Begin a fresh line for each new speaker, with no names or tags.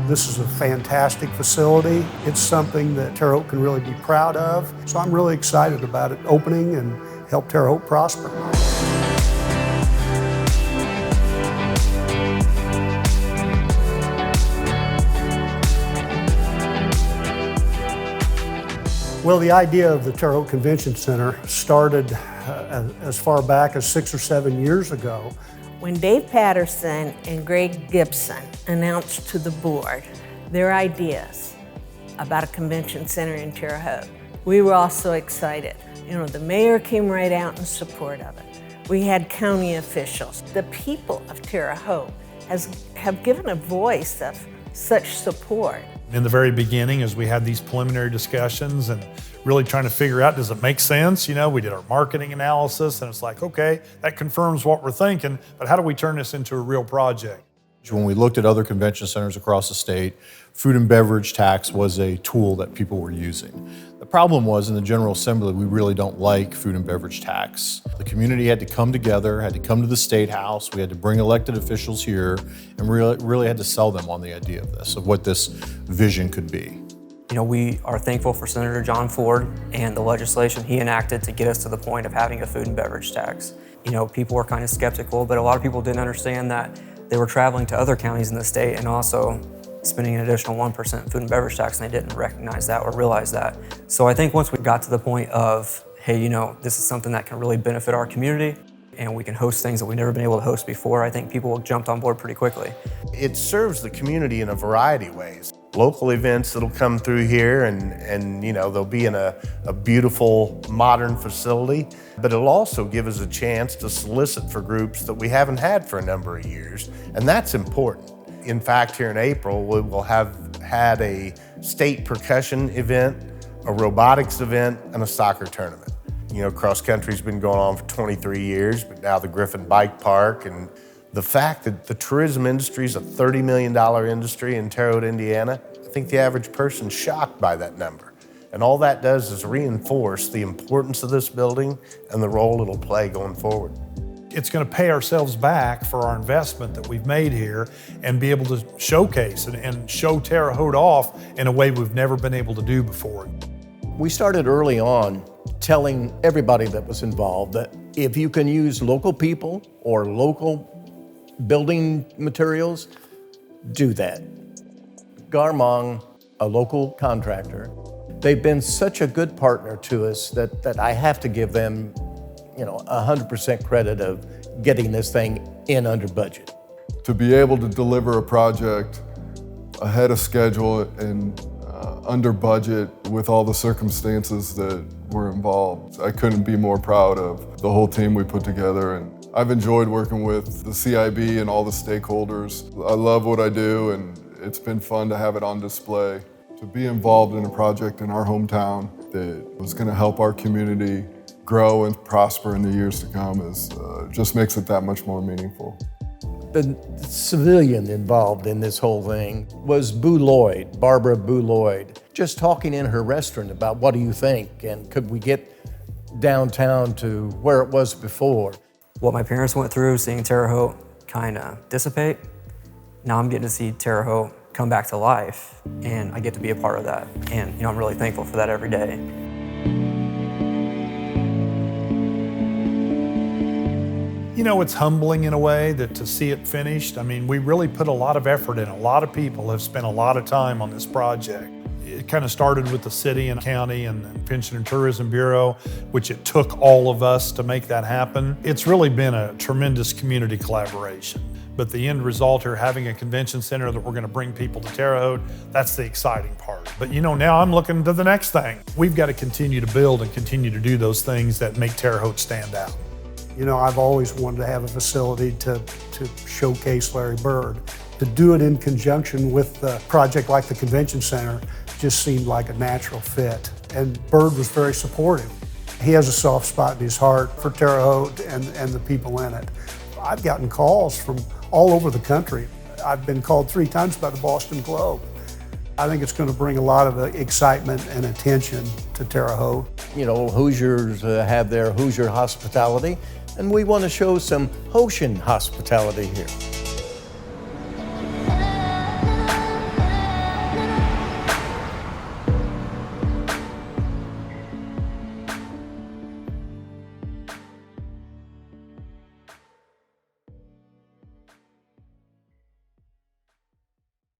This is a fantastic facility. It's something that Terre Haute can really be proud of. So I'm really excited about it opening and help Terre Haute prosper. Well, the idea of the Terre Haute Convention Center started as far back as 6 or 7 years ago.
When Dave Patterson and Greg Gibson announced to the board their ideas about a convention center in Terre Haute, we were all so excited. You know, the mayor came right out in support of it. We had county officials. The people of Terre Haute have given a voice of such support.
In the very beginning, as we had these preliminary discussions and really trying to figure out, does it make sense? You know, we did our marketing analysis and it's like, okay, that confirms what we're thinking, but how do we turn this into a real project?
When we looked at other convention centers across the state, food and beverage tax was a tool that people were using. The problem was in the General Assembly, we really don't like food and beverage tax. The community had to come together, had to come to the State House, we had to bring elected officials here, and really had to sell them on the idea of this, of what this vision could be.
You know, we are thankful for Senator John Ford and the legislation he enacted to get us to the point of having a food and beverage tax. You know, people were kind of skeptical, but a lot of people didn't understand that they were traveling to other counties in the state and also spending an additional 1% food and beverage tax, and they didn't recognize that or realize that. So I think once we got to the point of, hey, you know, this is something that can really benefit our community and we can host things that we've never been able to host before, I think people jumped on board pretty quickly.
It serves the community in a variety of ways. Local events that'll come through here and you know, they'll be in a beautiful modern facility, but it'll also give us a chance to solicit for groups that we haven't had for a number of years, and that's important. In fact, here in April, we will have had a state percussion event, a robotics event, and a soccer tournament. You know, cross country's been going on for 23 years, but now the Griffin Bike Park, and the fact that the tourism industry is a $30 million industry in Terre Haute, Indiana, I think the average person's shocked by that number. And all that does is reinforce the importance of this building and the role it'll play going forward.
It's going to pay ourselves back for our investment that we've made here and be able to showcase and show Terre Haute off in a way we've never been able to do before.
We started early on telling everybody that was involved that if you can use local people or local building materials, do that. Garmong, a local contractor, they've been such a good partner to us that I have to give them 100% credit of getting this thing in under budget.
To be able to deliver a project ahead of schedule and under budget with all the circumstances that were involved, I couldn't be more proud of the whole team we put together. And I've enjoyed working with the CIB and all the stakeholders. I love what I do, and it's been fun to have it on display. To be involved in a project in our hometown that was going to help our community grow and prosper in the years to come just makes it that much more meaningful.
The civilian involved in this whole thing was Barbara Boo Lloyd, just talking in her restaurant about what do you think and could we get downtown to where it was before.
What my parents went through, seeing Terre Haute kind of dissipate, now I'm getting to see Terre Haute come back to life, and I get to be a part of that. And I'm really thankful for that every day.
You know, it's humbling in a way that to see it finished. I mean, we really put a lot of effort in. A lot of people have spent a lot of time on this project. It kind of started with the city and county and the Pension and Tourism Bureau, which it took all of us to make that happen. It's really been a tremendous community collaboration. But the end result here, having a convention center that we're going to bring people to Terre Haute, that's the exciting part. But now I'm looking to the next thing. We've got to continue to build and continue to do those things that make Terre Haute stand out.
I've always wanted to have a facility to showcase Larry Bird. To do it in conjunction with a project like the convention center just seemed like a natural fit. And Bird was very supportive. He has a soft spot in his heart for Terre Haute and the people in it. I've gotten calls from all over the country. I've been called 3 times by the Boston Globe. I think it's going to bring a lot of excitement and attention to Terre Haute.
Hoosiers have their Hoosier hospitality, and we want to show some Hoshian hospitality here.